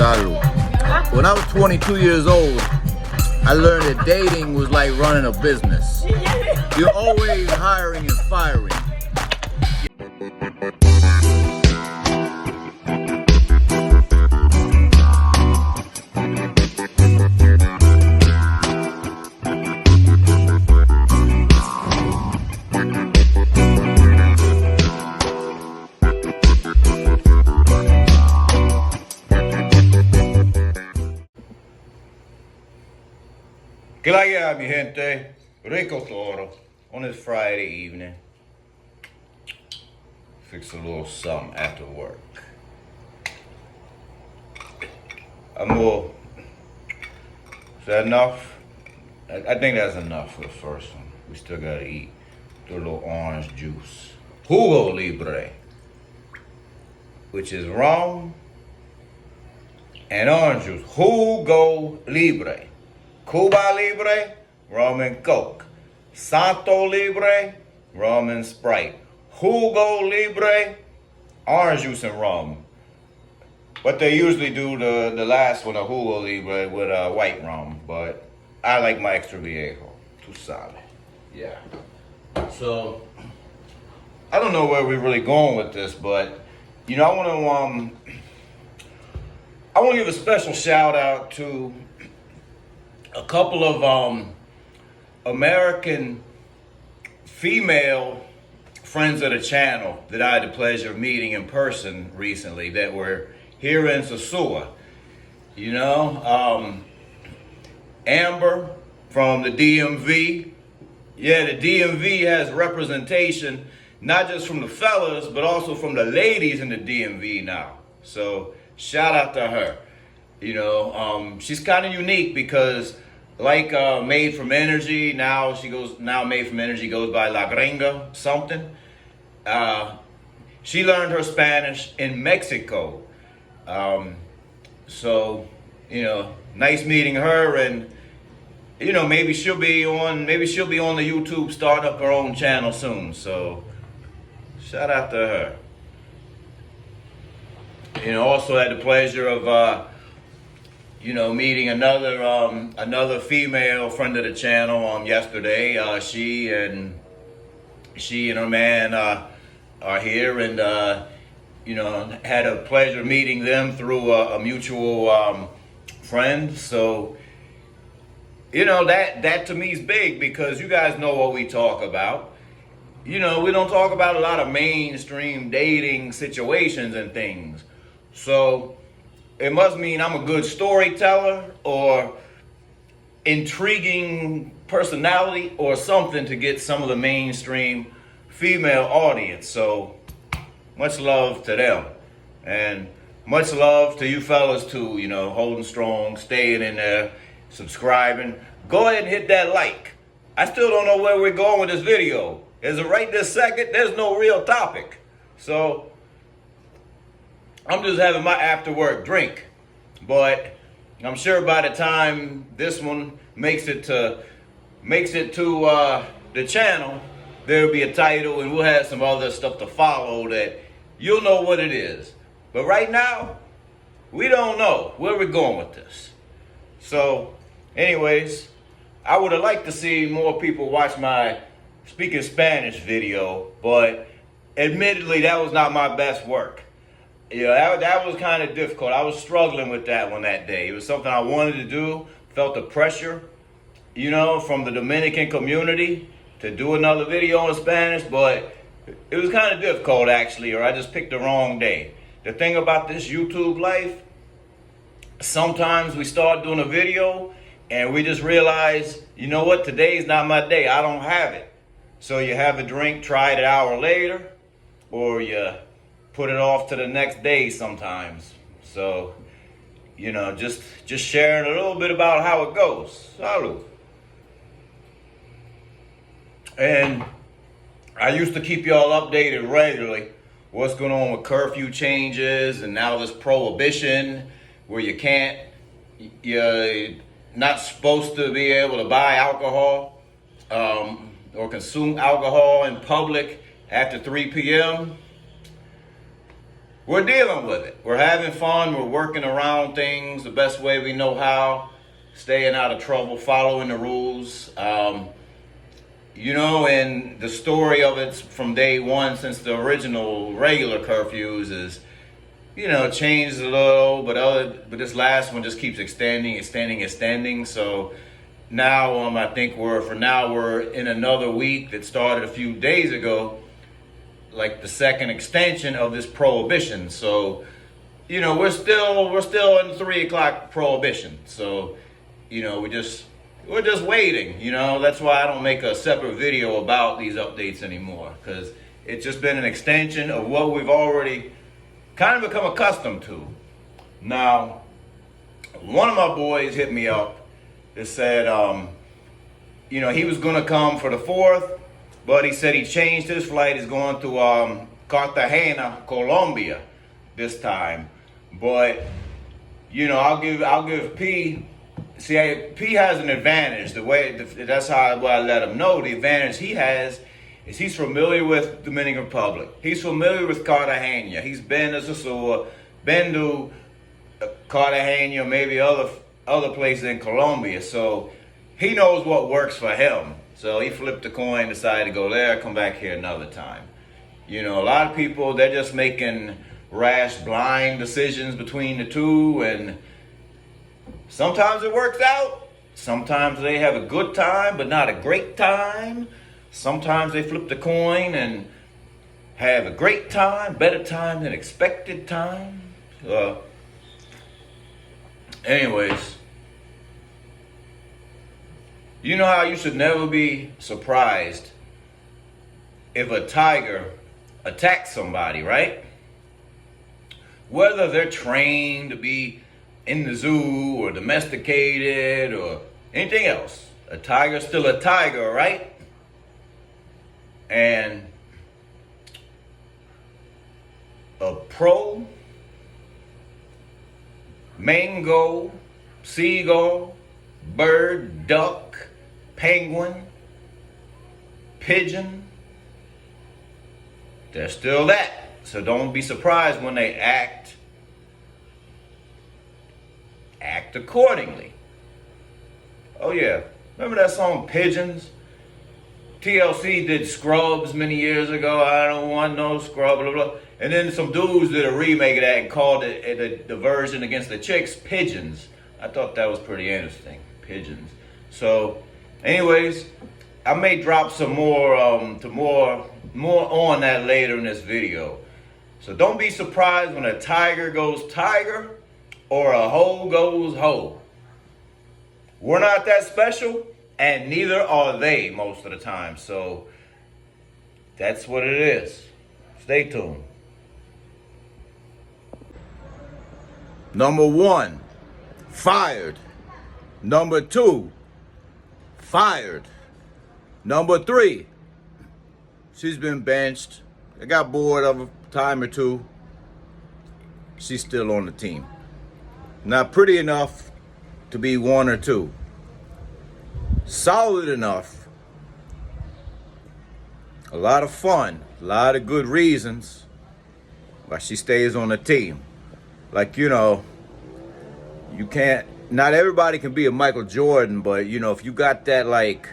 Salud. When I was 22 years old, I learned that dating was like running a business. You're always hiring and firing. ¿Qué la lleva, mi gente? Rico.t.toro on this Friday evening. Fix a little something after work. Is that enough? I think that's enough for the first one. We still gotta eat. Do a little orange juice. Jugo Libre, which is rum and orange juice. Jugo Libre. Cuba Libre, rum and coke. Santo Libre, rum and Sprite. Jugo Libre, orange juice and rum. But they usually do the last one, a Jugo Libre, with white rum. But I like my extra viejo. Too solid. Yeah. So, I don't know where we're really going with this, but, you know, I want to give a special shout out to a couple of American female friends of the channel that I had the pleasure of meeting in person recently that were here in Sosua. You know, Amber from the DMV. Yeah, the DMV has representation, not just from the fellas, but also from the ladies in the DMV now. So shout out to her. You know, she's kind of unique because, like Made from Energy, now Made from Energy goes by La Gringa something. She learned her Spanish in Mexico. So, you know, nice meeting her, and you know, maybe she'll be on the YouTube, start up her own channel soon. So shout out to her. You know, also had the pleasure of you know, meeting another female friend of the channel yesterday. She and her man are here, and you know, had a pleasure meeting them through a mutual friend. So, you know, that to me is big because you guys know what we talk about. You know, we don't talk about a lot of mainstream dating situations and things. So it must mean I'm a good storyteller or intriguing personality or something to get some of the mainstream female audience. So much love to them. And much love to you fellas too, you know, holding strong, staying in there, subscribing. Go ahead and hit that like. I still don't know where we're going with this video. As of right this second, there's no real topic. So I'm just having my after work drink, but I'm sure by the time this one makes it to the channel, there'll be a title and we'll have some other stuff to follow that you'll know what it is. But right now, we don't know where we're going with this. So anyways, I would have liked to see more people watch my speaking Spanish video, but admittedly, that was not my best work. Yeah, that was kind of difficult. I was struggling with that one that day. It was something I wanted to do, felt the pressure, you know, from the Dominican community to do another video in Spanish, but it was kind of difficult actually, or I just picked the wrong day. The thing about this YouTube life, sometimes we start doing a video and we just realize, you know what, today's not my day. I don't have it. So you have a drink, try it an hour later, or you put it off to the next day sometimes. So, you know, just sharing a little bit about how it goes. Salud. And I used to keep y'all updated regularly. What's going on with curfew changes and now this prohibition where you're not supposed to be able to buy alcohol or consume alcohol in public after 3 p.m. we're dealing with it. We're having fun. We're working around things the best way we know how, staying out of trouble, following the rules. You know, and the story of it from day one, since the original regular curfews, is, you know, changed a little, but this last one just keeps extending. So now, I think we're in another week that started a few days ago, like the second extension of this prohibition. So, you know, we're still in 3 o'clock prohibition. So, you know, we're just waiting. You know, that's why I don't make a separate video about these updates anymore, because it's just been an extension of what we've already kind of become accustomed to. Now, one of my boys hit me up that said, you know, he was going to come for the 4th, but he said he changed his flight. He's going to Cartagena, Colombia this time. But, you know, I'll give P. See, P has an advantage. That's how I let him know. The advantage he has is he's familiar with Dominican Republic. He's familiar with Cartagena. He's been to Sosua, been to Cartagena, maybe other places in Colombia. So he knows what works for him. So he flipped the coin, decided to go there, come back here another time. You know, a lot of people, they're just making rash, blind decisions between the two, and sometimes it works out. Sometimes they have a good time, but not a great time. Sometimes they flip the coin and have a great time, better time than expected time. Anyways, you know how you should never be surprised if a tiger attacks somebody, right? Whether they're trained to be in the zoo or domesticated or anything else, a tiger's still a tiger, right? And a pro, mango, seagull, bird, duck, penguin, pigeon, they're still that. So don't be surprised when they act accordingly. Oh yeah, remember that song Pigeons? TLC did Scrubs many years ago. I don't want no scrub, blah, blah. And then some dudes did a remake of that and called it the version against the chicks Pigeons. I thought that was pretty interesting. Pigeons. So, anyways, I may drop some more on that later in this video. So don't be surprised when a tiger goes tiger or a hoe goes hoe. We're not that special, and neither are they most of the time. So that's what it is. Stay tuned. Number 1, fired. Number 2, fired. Number 3, she's been benched. I got bored of a time or two. She's still on the team. Not pretty enough to be 1 or 2. Solid enough. A lot of fun. A lot of good reasons why she stays on the team. Like, you know, you can't, not everybody can be a Michael Jordan, but, you know, if you got that, like,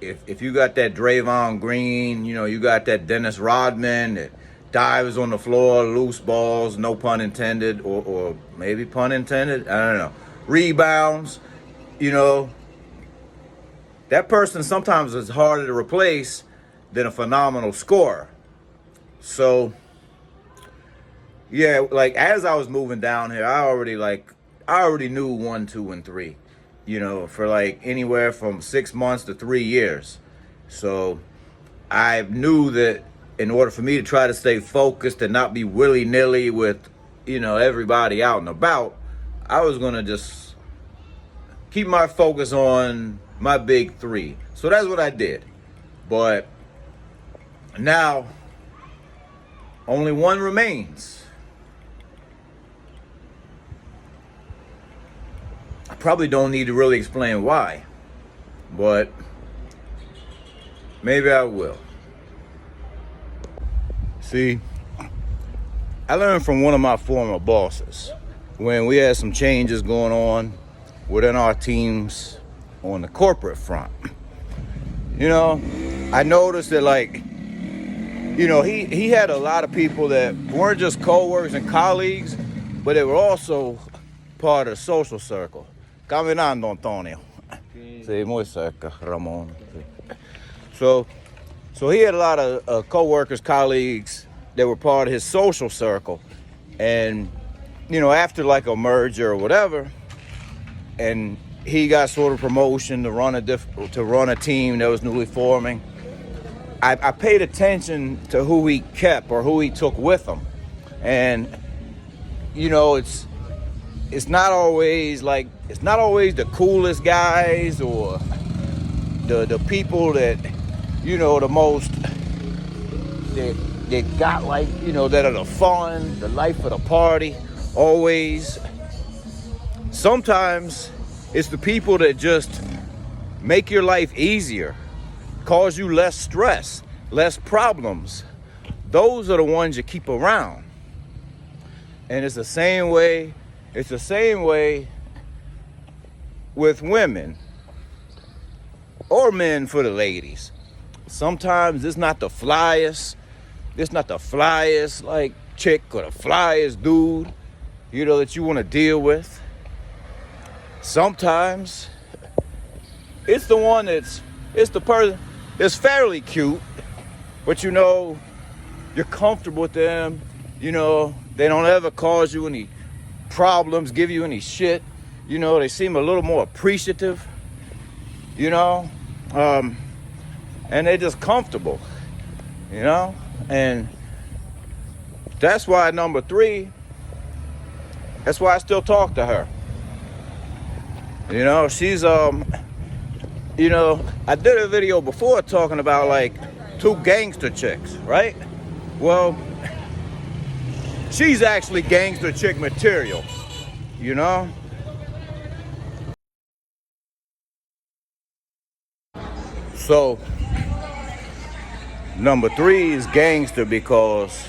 if you got that Draymond Green, you know, you got that Dennis Rodman that dives on the floor, loose balls, no pun intended, or maybe pun intended, I don't know, rebounds, you know, that person sometimes is harder to replace than a phenomenal scorer. So, yeah, like, as I was moving down here, I already knew 1, 2, and 3, you know, for like anywhere from 6 months to 3 years. So I knew that in order for me to try to stay focused and not be willy-nilly with, you know, everybody out and about, I was going to just keep my focus on my big 3. So that's what I did. But now only 1 remains. I probably don't need to really explain why, but maybe I will. See, I learned from one of my former bosses when we had some changes going on within our teams on the corporate front. You know, I noticed that, like, you know, he had a lot of people that weren't just co-workers and colleagues, but they were also part of the social circle. Caminando, Antonio. Sí, muy cerca, Ramon. So he had a lot of co-workers, colleagues that were part of his social circle. And, you know, after like a merger or whatever, and he got sort of promotion to run a team that was newly forming, I paid attention to who he kept or who he took with him. And, you know, it's not always the coolest guys or the people that, you know, the most that got, like, you know, that are the fun, the life of the party, always. Sometimes it's the people that just make your life easier, cause you less stress, less problems. Those are the ones you keep around. And it's the same way with women or men for the ladies. Sometimes it's not the flyest like chick or the flyest dude, you know, that you want to deal with. Sometimes it's the person that's fairly cute, but, you know, you're comfortable with them. You know, they don't ever cause you any problems, give you any shit. You know, they seem a little more appreciative, you know, and they're just comfortable, you know. And that's why number 3, that's why I still talk to her. You know, she's, you know, I did a video before talking about, like, 2 gangster chicks, right? Well, she's actually gangster chick material, you know? So, number 3 is gangster because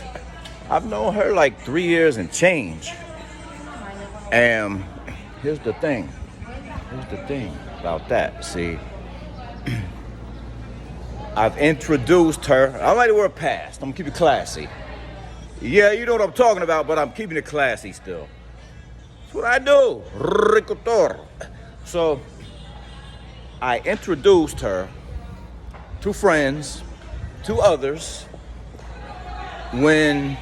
I've known her like 3 years and change. And here's the thing about that. See, I've introduced her. I like the word past. I'm gonna keep it classy. Yeah, you know what I'm talking about, but I'm keeping it classy still. That's what I do. Rico.toro. So I introduced her to friends, to others, when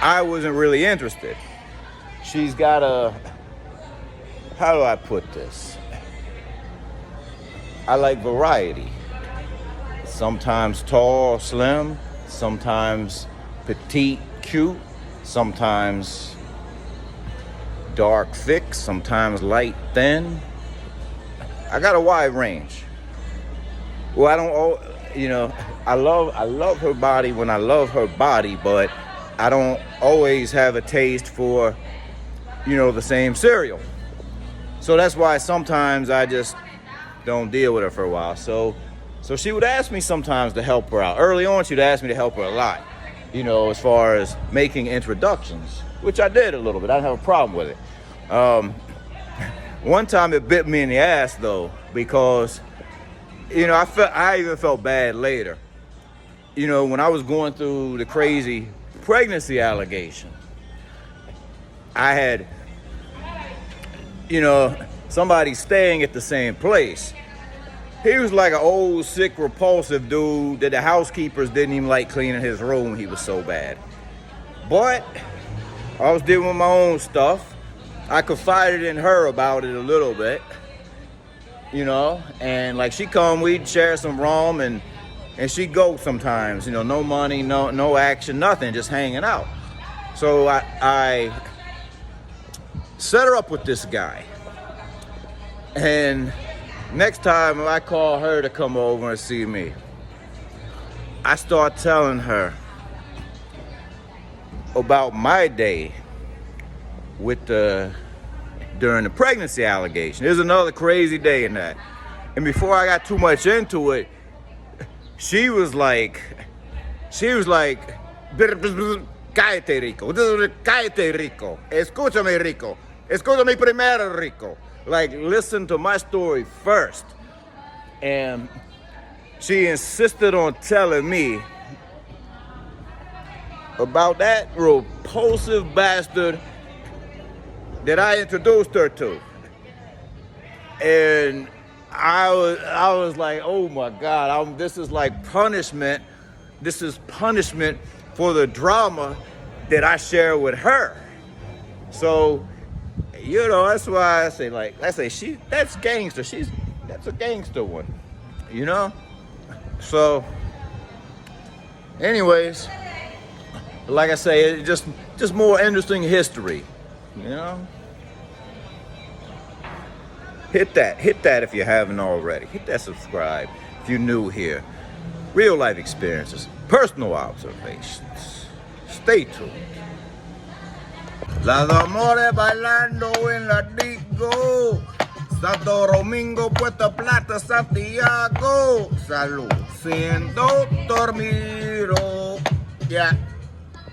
I wasn't really interested. She's got how do I put this? I like variety. Sometimes tall, slim, sometimes petite, cute, sometimes dark, thick, sometimes light, thin. I got a wide range. Well, I don't, you know, I love her body when I love her body, but I don't always have a taste for, you know, the same cereal. So that's why sometimes I just don't deal with her for a while. So she would ask me sometimes to help her out. Early on, she'd ask me to help her a lot, you know, as far as making introductions, which I did a little bit. I didn't have a problem with it. One time it bit me in the ass, though, because, you know, I even felt bad later. You know, when I was going through the crazy pregnancy allegation, I had, you know, somebody staying at the same place. He was like an old, sick, repulsive dude that the housekeepers didn't even like cleaning his room. He was so bad. But I was dealing with my own stuff. I confided in her about it a little bit, you know, and like she'd come, we'd share some rum, and she'd go sometimes, you know, no money, no action, nothing, just hanging out. So I set her up with this guy. And next time I call her to come over and see me, I start telling her about my day with during the pregnancy allegation. There's another crazy day in that. And before I got too much into it, she was like, Cállate, Rico. Cállate, Rico. Escúchame, Rico. Escúchame primero, Rico. Like, listen to my story first. And she insisted on telling me about that repulsive bastard that I introduced her to. And I was like, oh my God, this is like punishment. This is punishment for the drama that I share with her. So, you know, that's why I say, that's gangster. That's a gangster one, you know? So, anyways, like I say, it's just more interesting history, you know? Hit that if you haven't already. Hit that subscribe if you're new here. Real life experiences, personal observations. Stay tuned. Las amores bailando en la disco. Santo Domingo, Puerto Plata, Santiago. Salud, siendo dormido. Yeah.